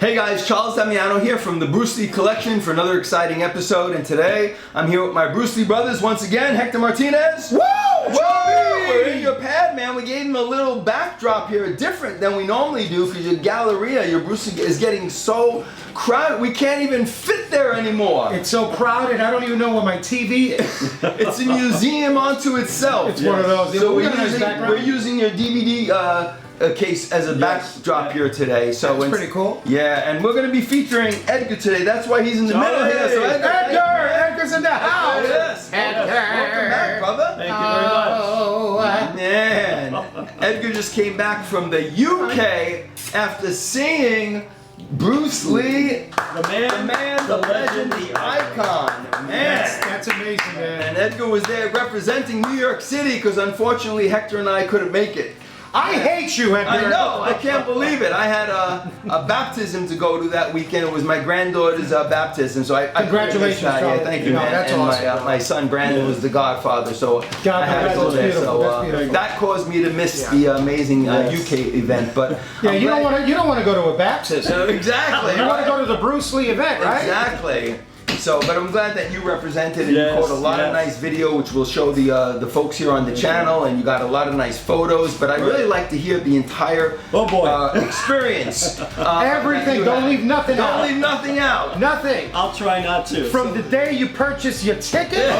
Hey guys, Charles Damiano here from the Bruce Lee Collection for another exciting episode, and today I'm here with my Bruce Lee brothers once again, Hector Martinez. Woo! We're in your pad, man. We gave him a little backdrop here, different than we normally do, because your Galleria, your Bruce Lee is getting so crowded, we can't even fit there anymore. It's so crowded, I don't even know where my TV is. It's a museum unto itself. It's one of those. So we're using your DVD case as a backdrop here today. So that's pretty cool. Yeah, and we're going to be featuring Edgar today. That's why he's in the middle here. So Edgar's in the house. Yes. Edgar. Welcome back, brother. Thank you very much. Man, Edgar just came back from the UK after seeing Bruce Lee, the man, the legend, the icon. Man, that's amazing, man. And Edgar was there representing New York City because unfortunately Hector and I couldn't make it. I hate you, Edgar. I know, I can't believe it. I had a baptism to go to that weekend. It was my granddaughter's baptism, so I congratulations, yeah, thank you, no, man. that's and awesome. My son Brandon was the godfather, so I had to go there. So that caused me to miss the amazing UK event. But yeah, you don't want to go to a baptism. Exactly. You want to go to the Bruce Lee event, right? Exactly. So, but I'm glad that you represented and you caught a lot of nice video, which will show the folks here on the channel, and you got a lot of nice photos. But I'd really like to hear the entire experience. Everything. Don't leave nothing out. Don't leave nothing out. Nothing. I'll try not to. From the day you purchased your ticket,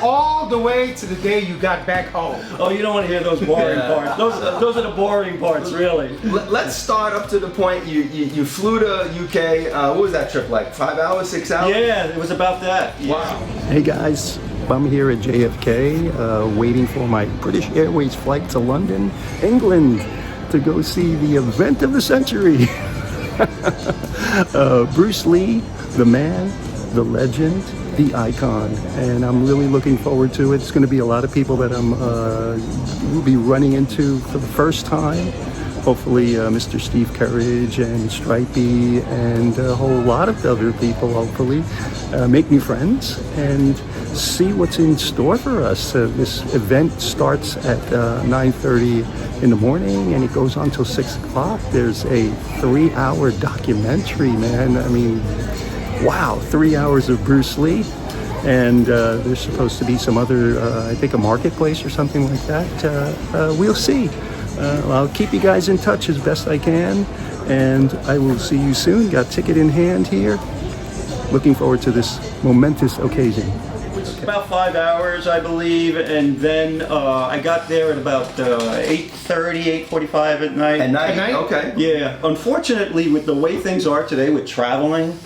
all the way to the day you got back home. Oh, you don't want to hear those boring parts. Those are the boring parts, really. Let's start up to the point you flew to UK. What was that trip like? 5 hours? 6 hours? Yeah, it was about that. Wow. Hey guys, I'm here at JFK waiting for my British Airways flight to London, England to go see the event of the century. Bruce Lee, the man, the legend, the icon, and I'm really looking forward to it. It's going to be a lot of people that I'm will be running into for the first time. Hopefully Mr. Steve Courage and Stripey and a whole lot of other people hopefully make new friends and see what's in store for us. This event starts at 9:30 in the morning and it goes on till 6 o'clock. There's a 3-hour documentary, man. I mean, wow, 3 hours of Bruce Lee. And there's supposed to be some other, I think a marketplace or something like that. We'll see. I'll keep you guys in touch as best I can, and I will see you soon. Got ticket in hand here. Looking forward to this momentous occasion. It's about 5 hours, I believe, and then I got there at about 8:30, 8:45 at night. At night? Okay. Yeah. Unfortunately, with the way things are today with traveling,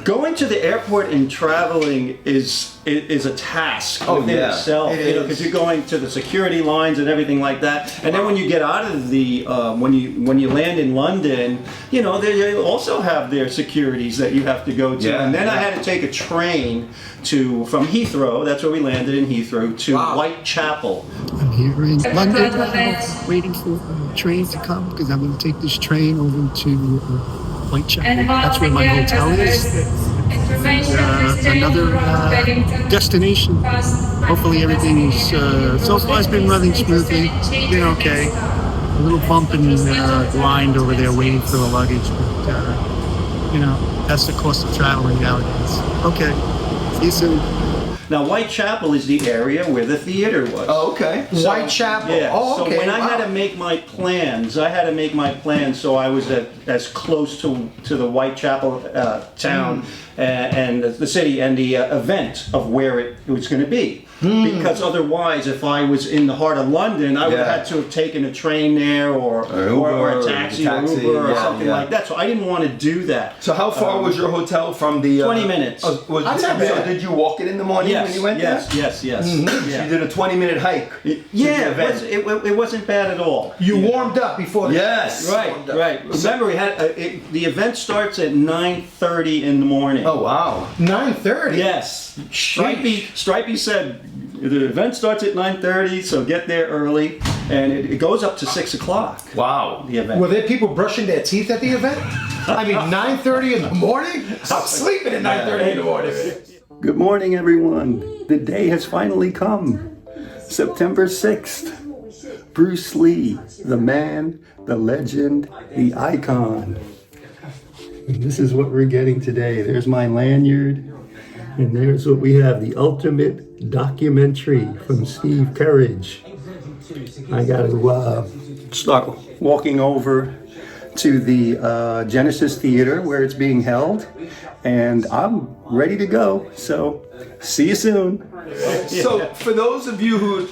going to the airport and traveling is a task within itself. Because you're going to the security lines and everything like that. And then when you get out of the when you land in London, you know they also have their securities that you have to go to. And then I had to take a train from Heathrow. That's where we landed in Heathrow to Whitechapel. I'm here in London now, waiting for a train to come because I'm going to take this train over to Whitechapel. That's where my hotel is. Another destination. Hopefully everything is, so far it's been running smoothly. Been okay. A little bump in the grind over there waiting for the luggage. But, you know, that's the cost of traveling nowadays. Okay. See you soon. Now, Whitechapel is the area where the theater was. Oh, okay. So, Whitechapel. Yeah. Oh, okay. So when I had to make my plans, so I was as close to the Whitechapel town and the city and the event of where it was going to be. Because otherwise, if I was in the heart of London, I would have had to have taken a train there or a taxi or Uber or something like that. So I didn't want to do that. So how far was your hotel from the... 20 minutes. So did you walk it in the morning when you went there? Yes. So you did a 20-minute hike. It wasn't bad at all. You warmed up before the Right. Remember, we had the event starts at 9:30 in the morning. Oh, wow. 9:30? Yes. Stripey said, the event starts at 9:30, so get there early, and it goes up to 6 o'clock. Wow. The event. Were there people brushing their teeth at the event? I mean, 9:30 in the morning? I'm sleeping at 9:30 in the morning. Good morning, everyone. The day has finally come. September 6th. Bruce Lee, the man, the legend, the icon. And this is what we're getting today. There's my lanyard, and there's what we have, the ultimate documentary from Steve Courage. I got to start walking over to the Genesis Theater where it's being held, and I'm ready to go. So see you soon. So for those of you who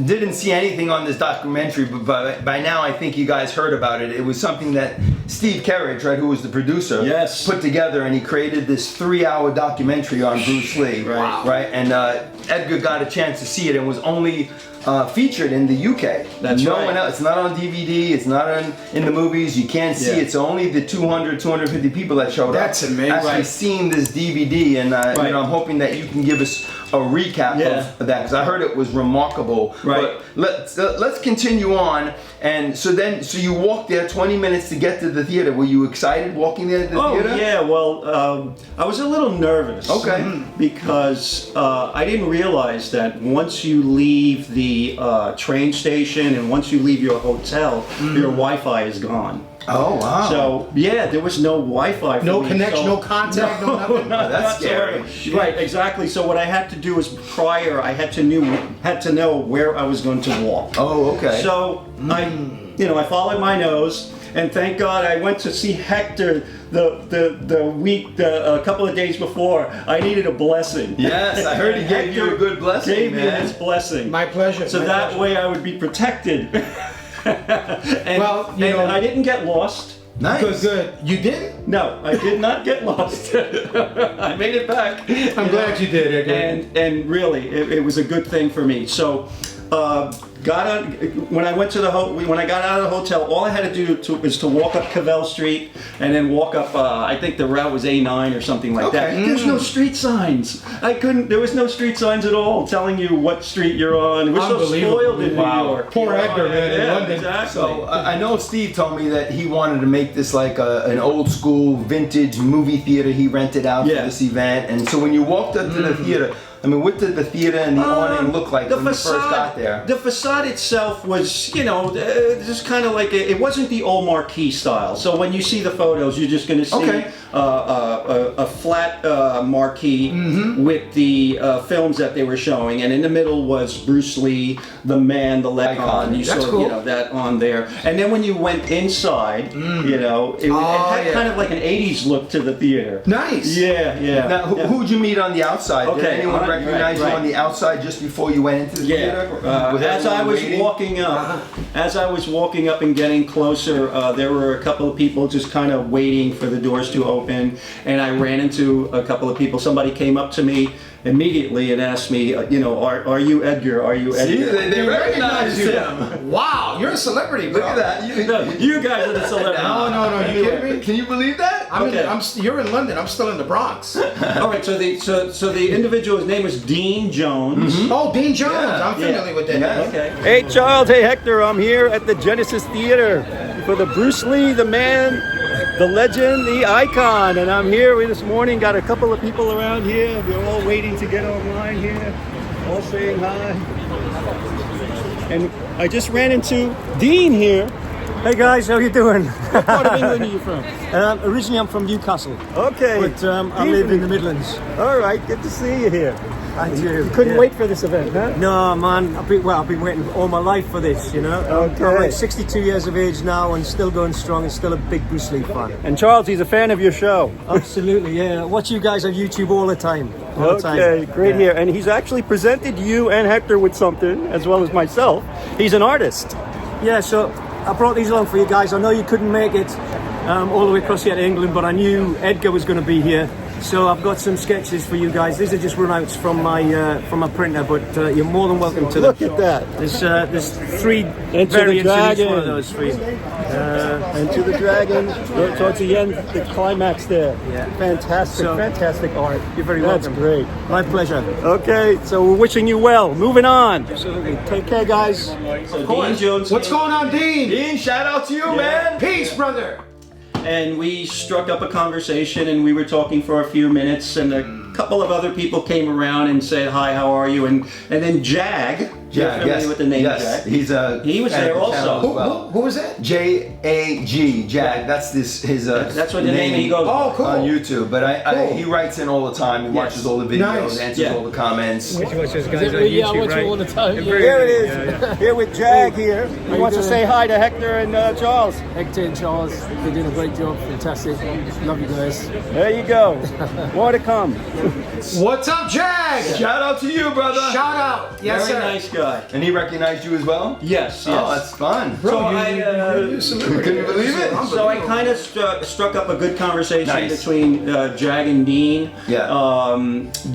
didn't see anything on this documentary, but by now I think you guys heard about it. It was something that Steve Courage, right, who was the producer, put together, and he created this 3-hour documentary on Bruce Lee, right? And Edgar got a chance to see it, and was only featured in the UK. That's no right. one else. It's not on DVD. It's not in the movies. You can't see. It's only the 250 people that showed That's up. amazing. Actually seen this DVD, and you know, I'm hoping that you can give us a recap of that, because I heard it was remarkable. Right. But let's continue on. And so you walked there 20 minutes to get to the theater. Were you excited walking there to the theater? Oh yeah, well, I was a little nervous. Okay. Because I didn't realize that once you leave the train station and once you leave your hotel, your Wi-Fi is gone. Oh wow. So yeah, there was no Wi-Fi for No me, connection, so- no contact, no nothing. That's whatsoever. scary. Right, exactly. So what I had to do was prior, I had to know where I was going to walk. Oh, okay. So I followed my nose, and thank God I went to see Hector a couple of days before. I needed a blessing. Yes, I heard he gave you a good blessing, Gave me man. his blessing. My pleasure. So my that pleasure. way I would be protected. and, Well, you know- I didn't get lost. Nice. Good. You did? No, I did not get lost. I made it back. I'm glad you did, Edgar. And really, it was a good thing for me. So, when I got out of the hotel, all I had to do was to walk up Cavell Street and then walk up. I think the route was A9 or something like that. There's no street signs. There was no street signs at all telling you what street you're on. We're so spoiled in New York. Poor Edgar, man, in London. Exactly. So I know Steve told me that he wanted to make this like an old school vintage movie theater he rented out for this event. And so when you walked up to the theater, I mean, what did the theater and the awning look like when you first got there? The facade itself was, just kind of like, it wasn't the old marquee style. So when you see the photos, you're just going to see a flat marquee with the films that they were showing. And in the middle was Bruce Lee, the man, the icon. You That's saw cool. that on there. And then when you went inside, it had kind of like an 80s look to the theater. Nice. Yeah. Now, who'd you meet on the outside? Did Okay, anyone recognize you on the outside just before you went into the theater? As I was walking up and getting closer, there were a couple of people just kind of waiting for the doors to open, and I ran into a couple of people. Somebody came up to me immediately and asked me, are you Edgar? Are you Edgar? See, they recognize you. him. Wow, you're a celebrity, bro. Look at that. You guys are the celebrities. No, you kidding me? Can you believe that? You're in London. I'm still in the Bronx. All right, so the individual's name was Dean Jones. Oh, Dean Jones. I'm familiar with that. Yeah. Okay. Hey Charles, hey Hector, I'm here at the Genesis Theater for the Bruce Lee, the man, the legend, the icon. And I'm here this morning, got a couple of people around here. We're all waiting to get online here, all saying hi. And I just ran into Dean here. Hey guys, how you doing? What part of England are you from? Originally I'm from Newcastle, Okay. but I live in the Midlands. All right, good to see you here. I do. Couldn't yeah. wait for this event, huh? No man, I've been waiting all my life for this, you know. Okay. I'm like 62 years of age now and still going strong and still a big Bruce Lee fan. And Charles, he's a fan of your show. Absolutely, yeah. Watch you guys on YouTube all the time. All the time. Okay, great Yeah. here. And he's actually presented you and Hector with something, as well as myself. He's an artist. Yeah, so I brought these along for you guys. I know you couldn't make it all the way across here to England, but I knew Edgar was going to be here. So I've got some sketches for you guys. These are just runouts from my printer, but you're more than welcome to them. Look at that. There's 3 Into the variants in each one dragon. of those for you. Into the dragon, towards the end, the climax there. Yeah. Fantastic, So- fantastic art. You're very That's welcome. great. My pleasure. Okay, so we're wishing you well. Moving on. Absolutely. Take care, guys. So Dean Jones. What's going on, Dean? Dean, shout out to you, man. Peace, brother. And we struck up a conversation, and we were talking for a few minutes, and a couple of other people came around and said, hi, how are you? And then Jag, you're familiar with the name Jag? He was there also. Who was that? JAG, Jag. That's his. That's what the name he goes Oh, cool. on YouTube. But he writes in all the time. He watches all the videos, answers all the comments. Watch this guys on Yeah, I YouTube, watch right? you all the time. Here it is. Here with Jag here. He wants to say hi to Hector and Charles. Hector and Charles, they're doing a great job. Fantastic. Love you guys. There you go. More to come. What's up, Jag? Shout out to you, brother. Shout out. Yes, Very sir. nice guy. And he recognized you as well? Yes, yes. Oh, that's fun. Bro, So Can you believe it? So I kind of struck up a good conversation Nice. between Jag and Dean. Yeah.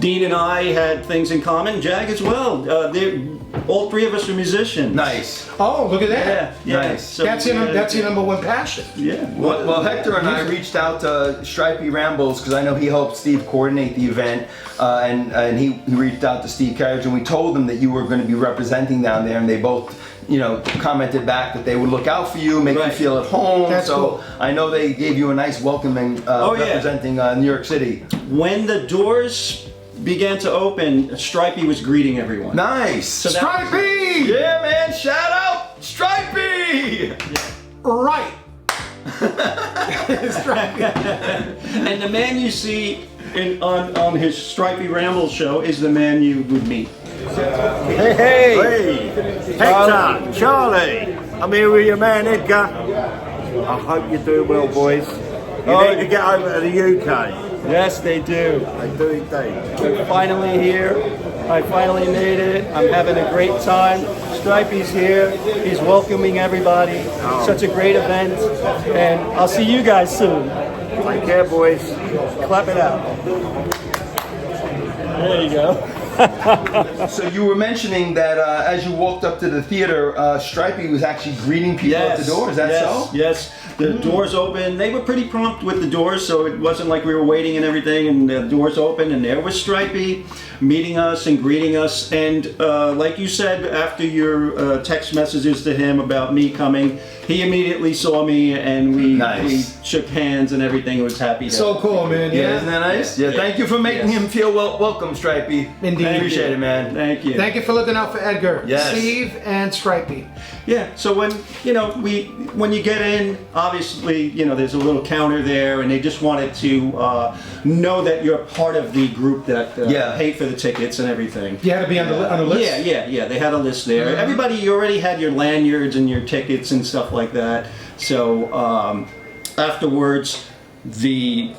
Dean and I had things in common. Jag as well. All three of us are musicians. Nice. Oh, look at that. Yeah. Nice. So That's your number one passion. Yeah. Well, Hector and I reached out to Stripey Rambles because I know he helped Steve coordinate the event, and he reached out to Steve Carriage, and we told them that you were going to be representing down there, and they both, commented back that they would look out for you, make you feel at home. That's so cool. I know they gave you a nice welcoming representing New York City. When the doors began to open, Stripey was greeting everyone. Nice. Stripey! Yeah, man. Shout out, Stripey. Right. Stripey. And the man you see on his Stripey Rambles show is the man you would meet. Hey, Hector, Charlie, I'm here with your man Edgar. I hope you're doing well, boys. You need to get over to the UK. Yes, they do. They do indeed. I'm finally here. I finally made it. I'm having a great time. Stripey's here. He's welcoming everybody. Such a great event. And I'll see you guys soon. Take care, boys. Clap it out. There you go. So you were mentioning that as you walked up to the theater, Stripey was actually greeting people at the door. Is that so? Yes. The doors open. They were pretty prompt with the doors, so it wasn't like we were waiting and everything. And the doors open, and there was Stripey meeting us and greeting us. And like you said, after your text messages to him about me coming, he immediately saw me, and we shook hands and everything. Was happy. So cool, man. Yeah, isn't that nice? Yeah. Thank you for making him feel welcome, Stripey. Indeed. Appreciate it, man. Thank you. Thank you for looking out for Edgar, Yes. Steve, and Stripey. Yeah. So when you get in, obviously there's a little counter there, and they just wanted to know that you're part of the group that paid for the tickets and everything. You had to be on the list? Yeah. They had a list there. Mm-hmm. Everybody, you already had your lanyards and your tickets and stuff like that. So afterwards, the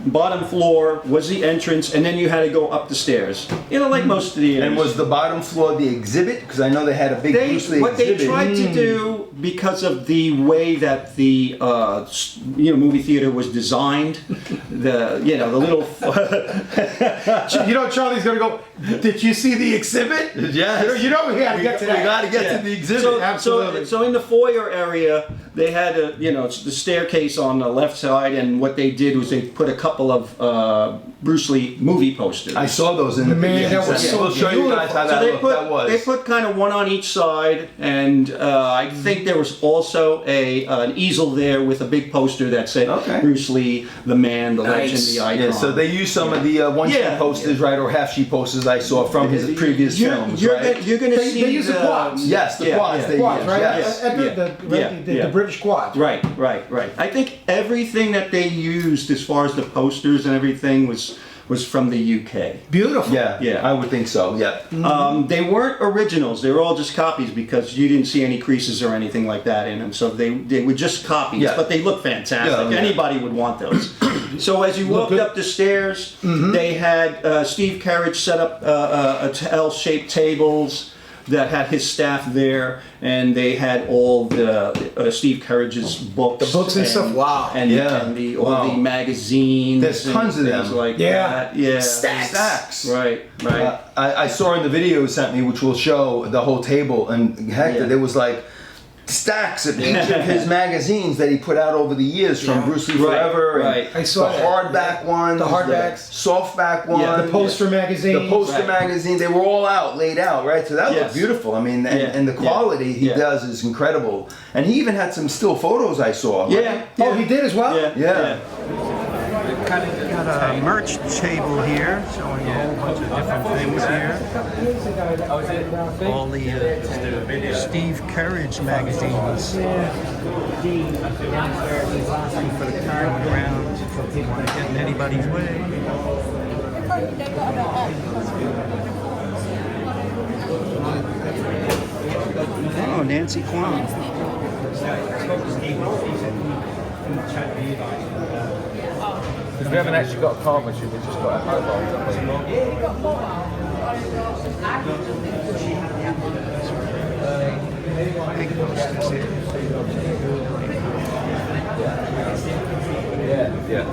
bottom floor was the entrance, and then you had to go up the stairs. Like most of the And was the bottom floor the exhibit? Because I know they had a big Bruce Lee what exhibit. they tried to do, because of the way that the movie theater was designed, the little Charlie's gonna go, did you see the exhibit? Yes. We gotta get to that. We gotta get to the exhibit. Absolutely. So in the foyer area, they had the staircase on the left side, and what they did was they put a couple of Bruce Lee movie posters. I saw those in the Man, that was so We'll show you guys how So that was. they put kind of one on each side, and I think there was also an easel there with a big poster that said Bruce Lee, the man, the legend, the icon. Yeah, so they used some of the one-sheet posters, right, or half-sheet posters I saw from his previous films, right? You're going to see They use the quads. Yes, the quads they Quads, use, right? yes. The British quads. Right. I think everything that they used as far as the posters and everything was from the UK. Beautiful. Yeah, I would think so, yeah. They weren't originals. They were all just copies, because you didn't see any creases or anything like that in them. So they were just copies, but they look fantastic. Anybody would want those. So as you walked up the stairs, they had Steve Carriage set up L-shaped tables that had his staff there, and they had all the Steve Carriage's books. The books and stuff. Wow. And all the magazines. There's tons of them. Like that. Yeah. Stacks. Right. I saw in the video you sent me, which will show the whole table, and Hector, there was like stacks of each of his magazines that he put out over the years, from Bruce Lee Forever, and I saw the hardback ones, the hardbacks, softback ones, the poster magazine, the poster magazine. They were all laid out, right? So that looked beautiful. I mean, and the quality he does is incredible. And he even had some still photos I saw. Oh, he did as well. Yeah. Got a merch table here showing a whole bunch of different things here. All the Steve Courage magazines. For the time around, don't want to get in anybody's way. Oh, Nancy Kwan. Because we haven't actually got a card machine, we've just got a mobile. Big posters here. Yeah.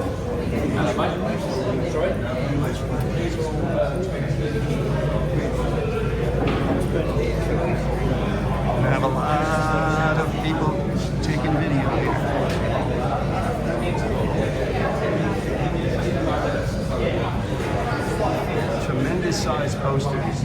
We have a lot of people taking video here. Tremendous size posters.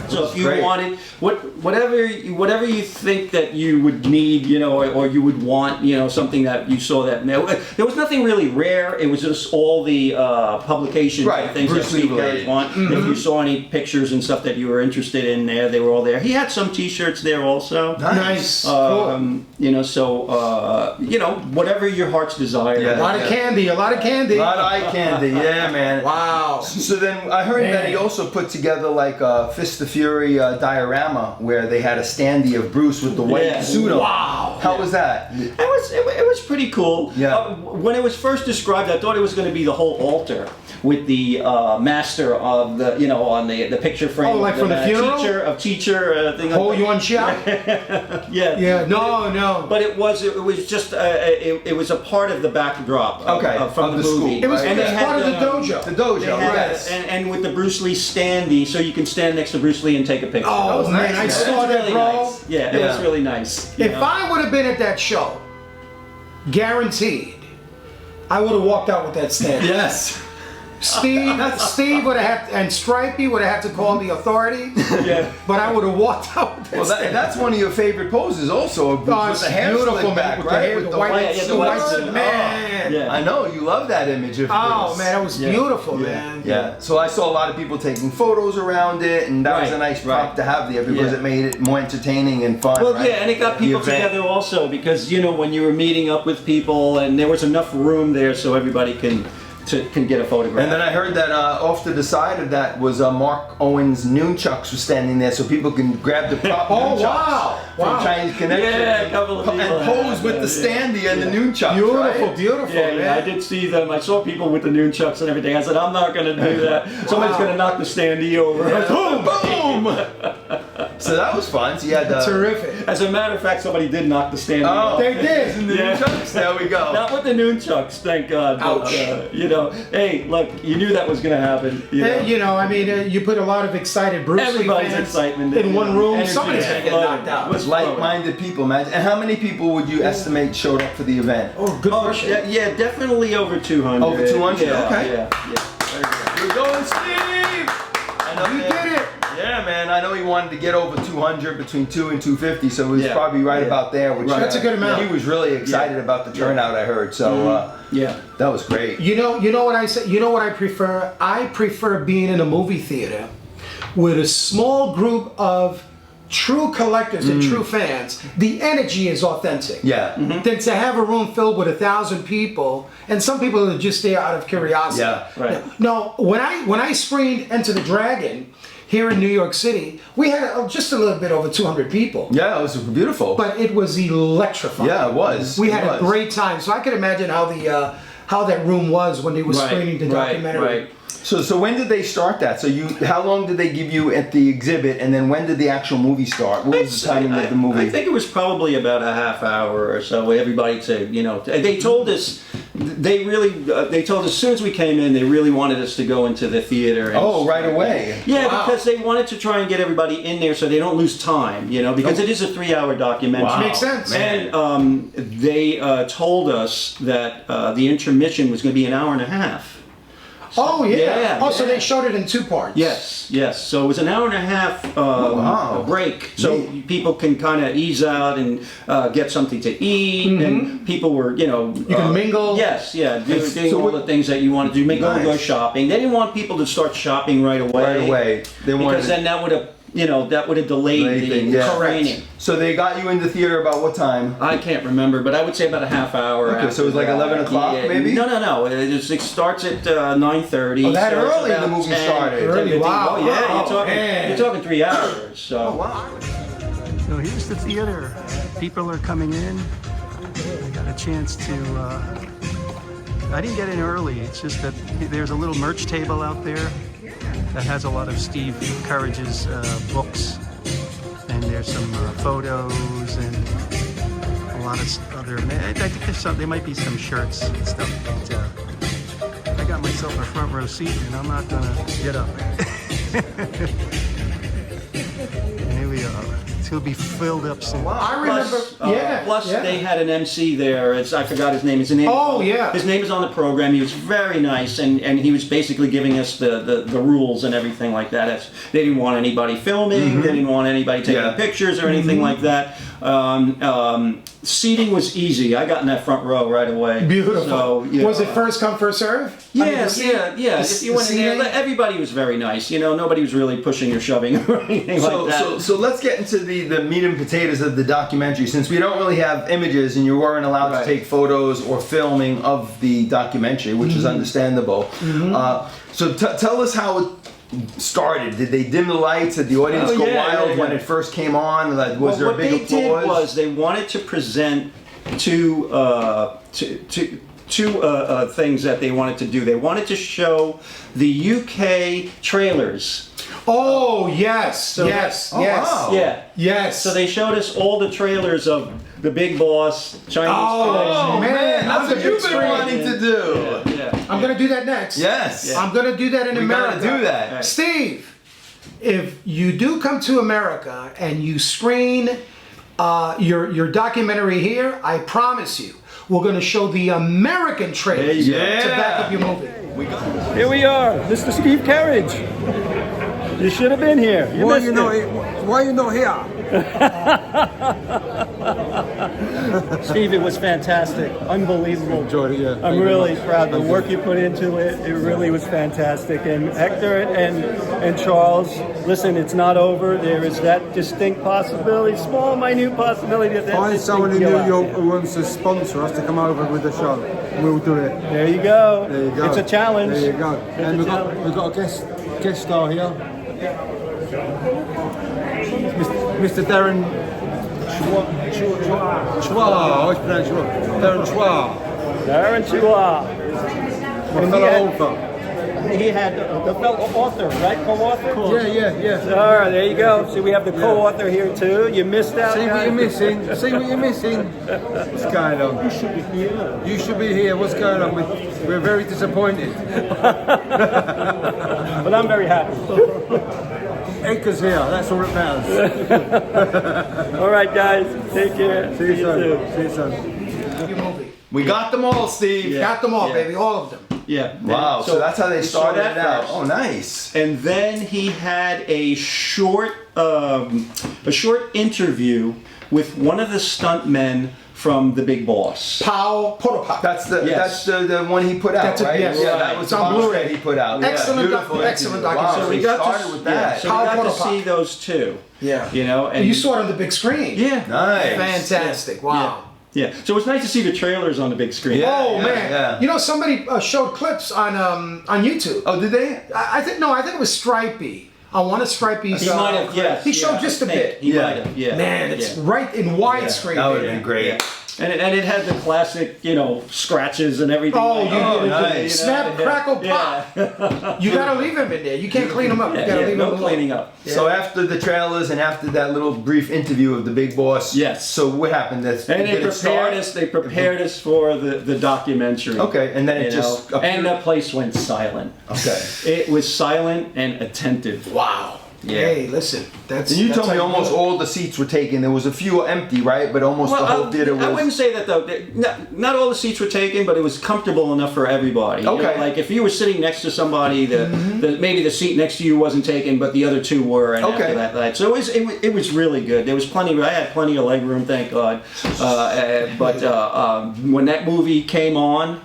So if you wanted whatever you think that you would need, you know, or you would want, you know, something that you saw that there was nothing really rare. It was just all the publications and things that Steve Courage want. If you saw any pictures and stuff that you were interested in there, they were all there. He had some T-shirts there also. Nice. Cool. You know, so you know, whatever your heart's desire. A lot of candy. A lot of candy. A lot of eye candy, yeah, man. Wow. So then I heard that he also put together like a Fist of Fury diorama where they had a standee of Bruce with the white suit on. Wow. How was that? It was pretty cool. Yeah. When it was first described, I thought it was going to be the whole altar with the master of the, you know, on the picture frame. Oh, like from the funeral? Teacher thing. Hole Yuan Chia? Yeah. Yeah. No. But it was just it was a part of the backdrop from the movie. School. It was and part of the dojo. The dojo, yes. And with the Bruce Lee standee, so you can stand next to Bruce Lee and take a picture. Oh, man, I saw that, really bro. nice. Yeah, it was really nice. If I would have been at that show, guaranteed, I would have walked out with that stand. Yes. Steve would have had, and Stripey would have had to call the authority. Yeah. But I would have walked out with that Well, stand. that's one of your favorite poses also, with it's the hair beautiful, slicked man, back, with right? the hair, With the white suit. man. Yeah. I know, you love that image of Oh, Bruce. man, that was beautiful, man. Yeah, so I saw a lot of people taking photos around it, and that was a nice prop to have there because it made it more entertaining and fun. Well, right? yeah, and it got people together also because, you know, when you were meeting up with people and there was enough room there so everybody can get a photograph. And then I heard that off to the side of that was Mark Owen's nunchucks were standing there so people can grab the prop nunchucks from Chinese Connection. Yeah, a couple of people. And pose with the standee and the nunchucks. Beautiful, right? beautiful, Yeah, man. I did see them. I saw people with the nunchucks and everything. I said, I'm not going to do that. Somebody's going to knock the standee over. Boom! Boom! So that was fun. So you had the Terrific. As a matter of fact, somebody did knock the standee over. They did. the nunchucks. There we go. Not with the nunchucks, thank God. But, you know, hey, look, you knew that was going to happen. You know? You know, I mean, you put a lot of excited Bruce Lee Everybody's fans excitement in one room. Energy Somebody's is gonna get flowing. knocked out. Was flowing. Like-minded people, man. And how many people would you estimate showed up for the event? Oh, good question. Yeah, definitely over 200. Over 200? Yeah, Okay. Yeah. We're going, Steve! You did it. Yeah, man. I know he wanted to get over 200, between 2 and 250, so he was probably right about there. Which That's a good amount. He was really excited about the turnout, I heard. So that was great. You know what I say? You know what I prefer? I prefer being in a movie theater with a small group of true collectors and true fans. The energy is authentic. Yeah. Than to have a room filled with 1,000 people, and some people are just there out of curiosity. Yeah, right. No, when I screened Enter the Dragon here in New York City, we had just a little bit over 200 people. Yeah, it was beautiful. But it was electrifying. Yeah, it was. We had a great time. So I could imagine how that room was when they were screening the documentary. Right. So when did they start that? So how long did they give you at the exhibit, and then when did the actual movie start? What was the timing of the movie? I think it was probably about a half hour or so. Everybody said, you know, they told us, they told us as soon as we came in, they really wanted us to go into the theater. And right away. Yeah, because they wanted to try and get everybody in there so they don't lose time, you know, because it is a 3-hour documentary. Wow. Makes sense. And they told us that the intermission was going to be an hour and a half. Oh yeah. Yeah, Oh, so yeah. they showed it in 2 parts. Yes, yes. So it was an hour and a half break, so people can kind of ease out and get something to eat, and people were, you can mingle. Yes, yeah, doing all the things that you want to do. Go shopping. They didn't want people to start shopping right away. Right away. They wanted because then that would have. That would have delayed the training. So they got you in the theater about what time? I can't remember, but I would say about a half hour. Okay, so it was like 11 o'clock maybe? No. It starts at 9:30. Oh, that so early the movie started. Early, wow. Oh, yeah, you're talking 3 hours. So. Oh, wow. So here's the theater. People are coming in. I got a chance to, I didn't get in early. It's just that there's a little merch table out there that has a lot of Steve Courage's books. And there's some photos and a lot of other, I think there might be some shirts and stuff. But, I got myself a front row seat and I'm not gonna get up. Here we are. He'll be filled up soon. Wow. I remember. Plus, they had an MC there. I forgot his name. His name. Oh yeah. His name is on the program. He was very nice, and he was basically giving us the rules and everything like that. They didn't want anybody filming. They didn't want anybody taking pictures or anything like that. Seating was easy. I got in that front row right away. Beautiful. So, was it first come first serve? Yeah. If you went in there, everybody was very nice. Nobody was really pushing or shoving or anything like that. So let's get into the meat and potatoes of the documentary. Since we don't really have images and you weren't allowed to take photos or filming of the documentary, which is understandable. So tell us how it started. Did they dim the lights? Did the audience go wild when it first came on? Like, was there a big applause? What they did was they wanted to present two things that they wanted to do. They wanted to show the UK trailers. Oh yes, yes. Wow. Yeah. Yes. So they showed us all the trailers of the Big Boss, Chinese Oh Connection. man, that's what you've been wanting to do. I'm gonna do that next. Yes. I'm gonna do that in America. We gotta do that. Right. Steve, if you do come to America and you screen your documentary here, I promise you, we're gonna show the American trailers to back up your movie. Here we are, Mr. Steve Courage. You should have been here. Why are you not here? Steve, it was fantastic. Unbelievable. Enjoyed it, yeah. I'm really proud. The work you put into it, it really was fantastic. And Hector and Charles, listen, it's not over. There is that distinct possibility, small, minute possibility that Find someone in New York who wants to sponsor us to come over with the show. We'll do it. There you go. There you go. It's a challenge. There you go. And we've got a guest star here. Mr. Darren Chua. I always pronounce it wrong. Darren Chua. Darren Chua. My fellow author. He had the fellow author, right? Co-author? Yeah. All right, there you go. See, we have the co-author here too. You missed out. See what guys. you're missing. See what you're missing. What's going on? You should be here. You should be here. What's going on? We're very disappointed. But I'm very happy. Edgar's here. That's all that matters. All right, guys. Take care. See you soon. See you soon. Your movie. We got them all, Steve. Got them all, baby. All of them. Yeah. Wow. So that's how they started it out. First. Oh, nice. And then he had a short interview with one of the stuntmen from the Big Boss. Pow Potopop. That's the one he put out, That's it, right? yes. Yeah, Right. that was It's the on box Blu-ray. that he put out. Excellent Beautiful excellent interview. documentary. Wow, So we we got started to, with that. so we got to Pow, see those two. Yeah. And You saw it on the big screen. Yeah. Nice. Fantastic. Wow. Yeah. So it was nice to see the trailers on the big screen. Yeah. Oh man! yeah. You know, somebody showed clips on YouTube. Oh, did they? I think it was Stripey. I want to Stripey's. He might have. Yes. He showed yeah, just a I think bit. He Yeah. might have. Yeah. Man, it's Yeah. right in widescreen. That would have baby. been great. Yeah. And it had the classic, scratches and everything. Oh, like you that. nice. Snap, crackle, pop. You gotta leave him in there. You can't clean him up. You gotta leave him no alone. cleaning up. So after the trailers and after that little brief interview of the Big Boss, Yes. So what happened? And they prepared us for the documentary. Okay, and then it just appeared. and the place went silent. Okay. It was silent and attentive. Wow. Hey, listen, that's. And you that's told me how almost do it. all the seats were taken. There was a few empty, right? But almost the whole theater was. I wouldn't say that though. Not all the seats were taken, but it was comfortable enough for everybody. Okay. You know, like if you were sitting next to somebody, maybe the seat next to you wasn't taken, but the other two were. And Okay. after that, so it was really good. There was plenty. I had plenty of leg room, thank God. But when that movie came on,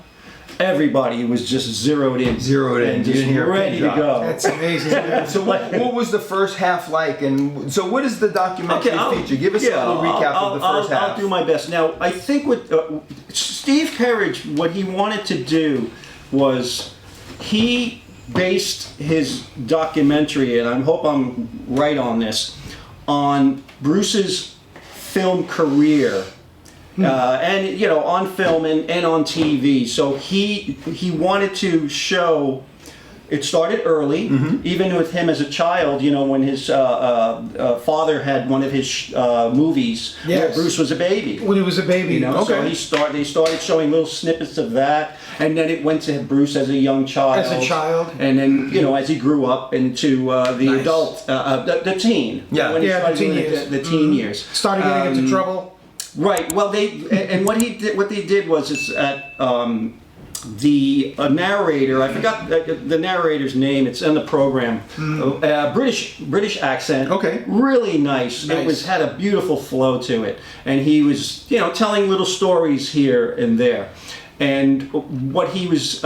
everybody was just zeroed in. And just you didn't hear a ready pin to drop. go. That's amazing. So what was the first half like? And so what is the documentary feature? Give us a little recap of the first half. I'll do my best. Now, I think with Steve Carriage, what he wanted to do was he based his documentary, and I hope I'm right on this, on Bruce's film career. And you know, on film and on TV. So he wanted to show. It started early, even with him as a child. You know, when his father had one of his movies where Yes. Bruce was a baby. When he was a baby. You know, so they started showing little snippets of that, and then it went to Bruce as a young child. As a child. And then, you know, as he grew up into the Nice. adult, the teen. Yeah. When he Yeah, started the teen doing years. the teen years. Started getting into trouble. Right. Well, what they did was the narrator. I forgot the narrator's name. It's in the program. British accent. Okay. Really nice. It had a beautiful flow to it, and he was, you know, telling little stories here and there. And what he was,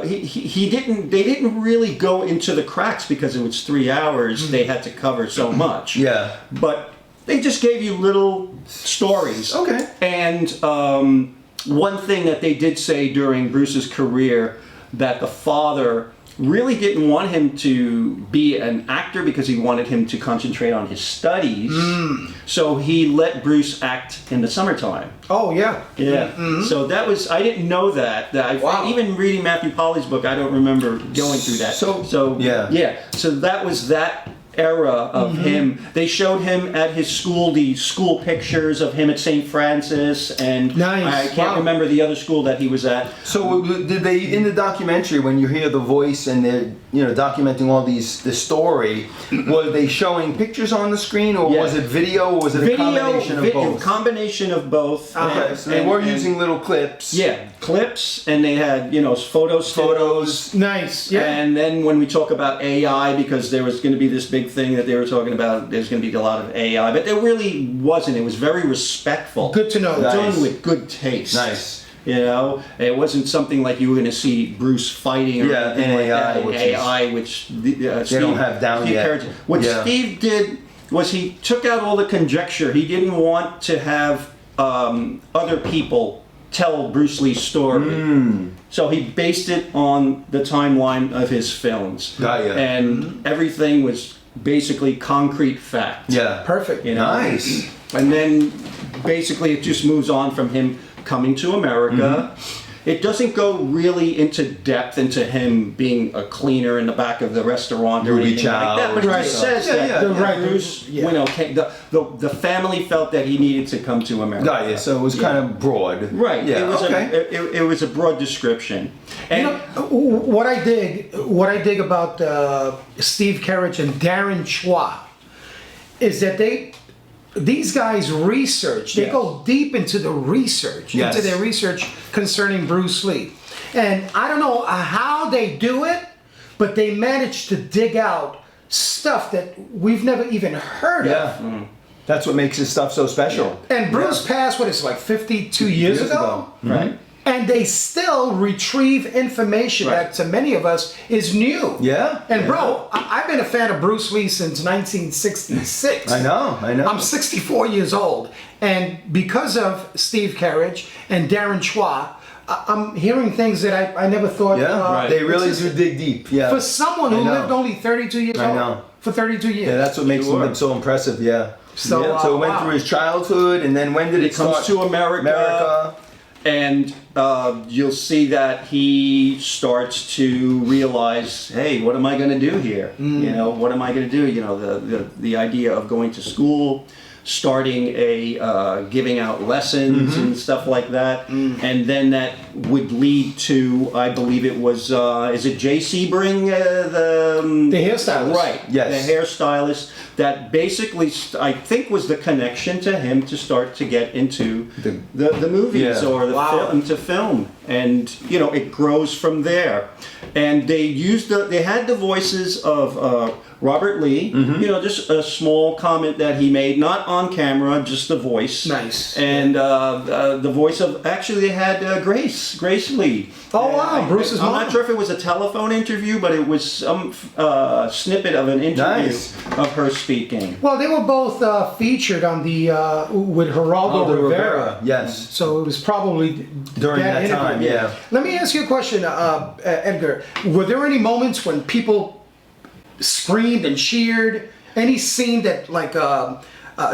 he didn't. They didn't really go into the cracks because it was 3 hours. They had to cover so much. Yeah. But they just gave you little stories. Okay. And one thing that they did say during Bruce's career, that the father really didn't want him to be an actor because he wanted him to concentrate on his studies. So he let Bruce act in the summertime. Oh yeah. Yeah. So that was, I didn't know that. Even reading Matthew Polly's book, I don't remember going through that. So yeah. So that was that era of him. They showed him at his school, the school pictures of him at St. Francis, and I can't remember the other school that he was at. So did they, in the documentary, when you hear the voice and they're, you know, documenting all the story, were they showing pictures on the screen, or was it video, or was it a combination of both? Combination of both. Okay, so they were using little clips. Yeah, clips, and they had, you know, photos. Nice. Yeah. And then when we talk about AI, because there was going to be this big thing that they were talking about, there's going to be a lot of AI, but there really wasn't. It was very respectful. Good to know. Done with good taste. Nice. You know, it wasn't something like you were going to see Bruce fighting or anything like AI, that. which Steve, they don't have down Steve yet. Carriage. What Steve did was he took out all the conjecture. He didn't want to have other people tell Bruce Lee's story. So he based it on the timeline of his films. And everything was basically concrete fact. Yeah. Perfect. You know? Nice. And then basically it just moves on from him coming to America. It doesn't go really into depth into him being a cleaner in the back of the restaurant or anything like that, but it says that Bruce, you know, the family felt that he needed to come to America. So it was kind of broad. Right. Yeah. It was a broad description. And you know, what I dig about Steve Carriage and Darren Chua is that these guys research. They go deep into the research, into their research concerning Bruce Lee. And I don't know how they do it, but they manage to dig out stuff that we've never even heard of. That's what makes his stuff so special. And Bruce passed, what is it, like 52 years ago? Right. And they still retrieve information that to many of us is new. Yeah. And bro, I've been a fan of Bruce Lee since 1966. I know. I'm 64 years old. And because of Steve Carriage and Darren Chua, I'm hearing things that I never thought. They really do dig deep. Yeah. For someone who lived only 32 years old. I know. For 32 years. Yeah, that's what makes him so impressive. Yeah. So, it went through his childhood, and then when did it comes start? to America. And you'll see that he starts to realize, hey, what am I going to do here? You know, what am I going to do? You know, the idea of going to school, starting giving out lessons and stuff like that, and then that would lead to, I believe it was, is it Jay Sebring, the hairstylist? Right, yes, the hairstylist. That basically, I think, was the connection to him to start to get into the movies or the film, to film, and you know, it grows from there. And they had the voices of Robert Lee, you know, just a small comment that he made, not on camera, just the voice. Nice. And the voice of, actually they had Grace Lee. Oh wow, Bruce's mom. I'm not sure if it was a telephone interview, but it was some snippet of an interview of her speaking. Well, they were both featured on the with Geraldo Rivera. Yes. So it was probably during that interview. time. Yeah. Let me ask you a question, Edgar. Were there any moments when people screamed and cheered? Any scene that like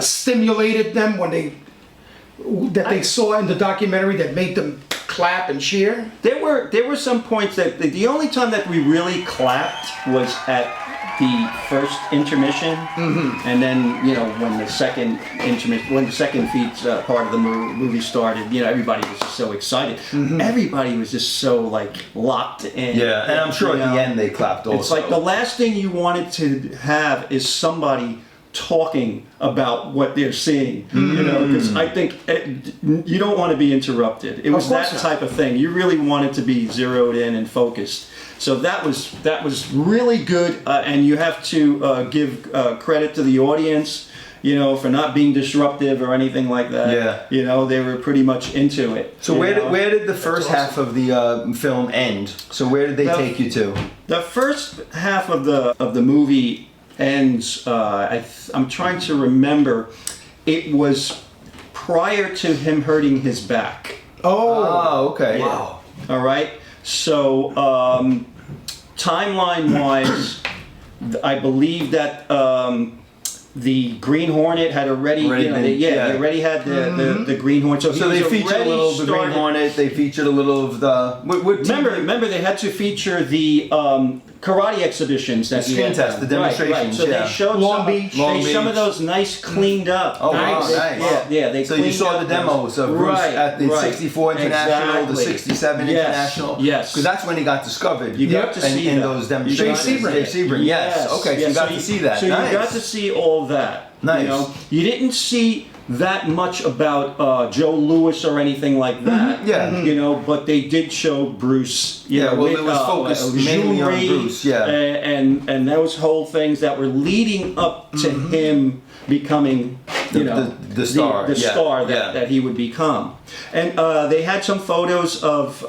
stimulated them when they saw in the documentary that made them clap and cheer? There were some points that the only time that we really clapped was at the first intermission, and then, you know, when the second intermission, when the second part of the movie started, you know, everybody was just so excited. Everybody was just so like locked in. Yeah, and I'm sure at the end they clapped also. It's like the last thing you wanted to have is somebody talking about what they're seeing, you know, because I think you don't want to be interrupted. It was that type of thing. You really wanted to be zeroed in and focused. So that was really good, and you have to give credit to the audience, you know, for not being disruptive or anything like that. Yeah. You know, they were pretty much into it. So where did the first half of the film end? So where did they take you to? The first half of the movie ends. I'm trying to remember. It was prior to him hurting his back. Oh, okay. Wow. All right. So timeline-wise, I believe that the Green Hornet had already they already had the Green Hornet. So they featured a little of the Green Hornet. They featured a little of the. Remember, they had to feature the karate exhibitions that screen test, the demonstrations. Right. So they showed some of those nice cleaned up. Oh, nice. Yeah. They so you saw the demos of Bruce at the 64 International, the 67 International. Yes. Because that's when he got discovered. You got to see in those demonstrations. Jay Sebring. Yes. Okay. So you got to see that. So you got to see all that. Nice. You know, you didn't see that much about Joe Louis or anything like that. You know, but they did show Bruce. You know, it was focused mainly on Bruce. And those whole things that were leading up to him becoming, you know, the star, that he would become. And they had some photos of,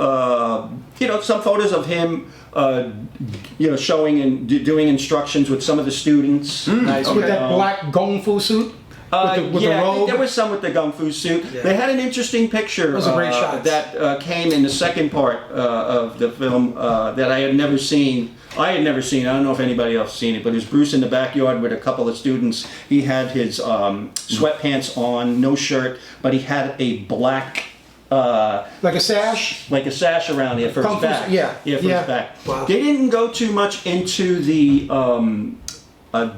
him. You know, showing and doing instructions with some of the students. Nice. With that black Kung Fu suit? With the robe? There was some with the Kung Fu suit. Yeah. They had an interesting picture a great shot. that came in the second part of the film that I had never seen. I don't know if anybody else has seen it, but it was Bruce in the backyard with a couple of students. He had his sweatpants on, no shirt, but he had a black... like a sash? Like a sash around it for his back. For his back. Wow. They didn't go too much into the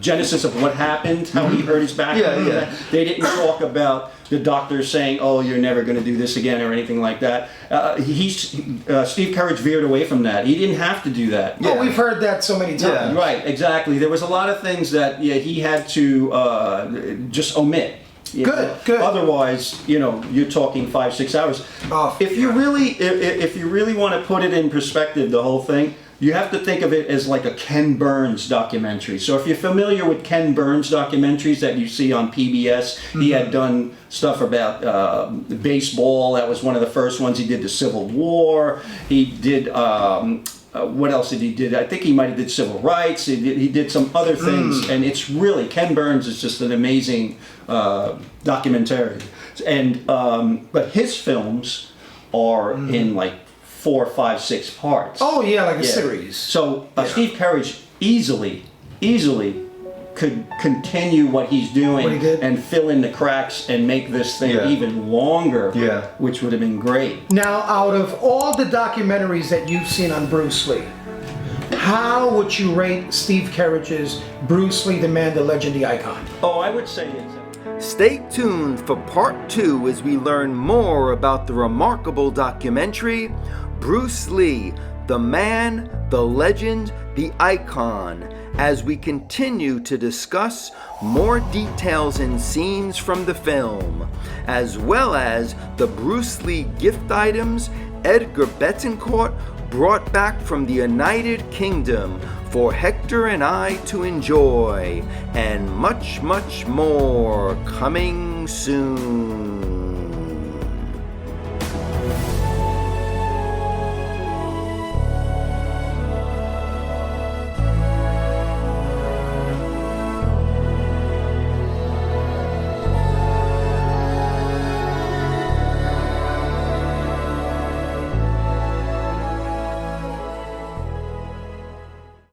genesis of what happened, how he hurt his back. They didn't talk about the doctor saying, "Oh, you're never going to do this again" or anything like that. Steve Courage veered away from that. He didn't have to do that. Oh, we've heard that so many times. Right, exactly. There was a lot of things that he had to just omit. Good. Otherwise, you know, you're talking 5-6 hours. If you really want to put it in perspective, the whole thing, you have to think of it as like a Ken Burns documentary. So if you're familiar with Ken Burns documentaries that you see on PBS, he had done stuff about baseball. That was one of the first ones. He did the Civil War. He did. What else did he do? I think he might have did civil rights. He did some other things, and it's really, Ken Burns is just an amazing documentary. And but his films are in like 4, 5, 6 parts. Oh yeah, like a series. So Steve Courage easily could continue what he's doing and fill in the cracks and make this thing even longer, which would have been great. Now, out of all the documentaries that you've seen on Bruce Lee, how would you rate Steve Courage's Bruce Lee, the man, the legend, the icon? Oh, I would say it's... Stay tuned for part 2 as we learn more about the remarkable documentary Bruce Lee, the man, the legend, the icon, as we continue to discuss more details and scenes from the film, as well as the Bruce Lee gift items Edgar Betancourt brought back from the United Kingdom for Hector and I to enjoy, and much, much more coming soon.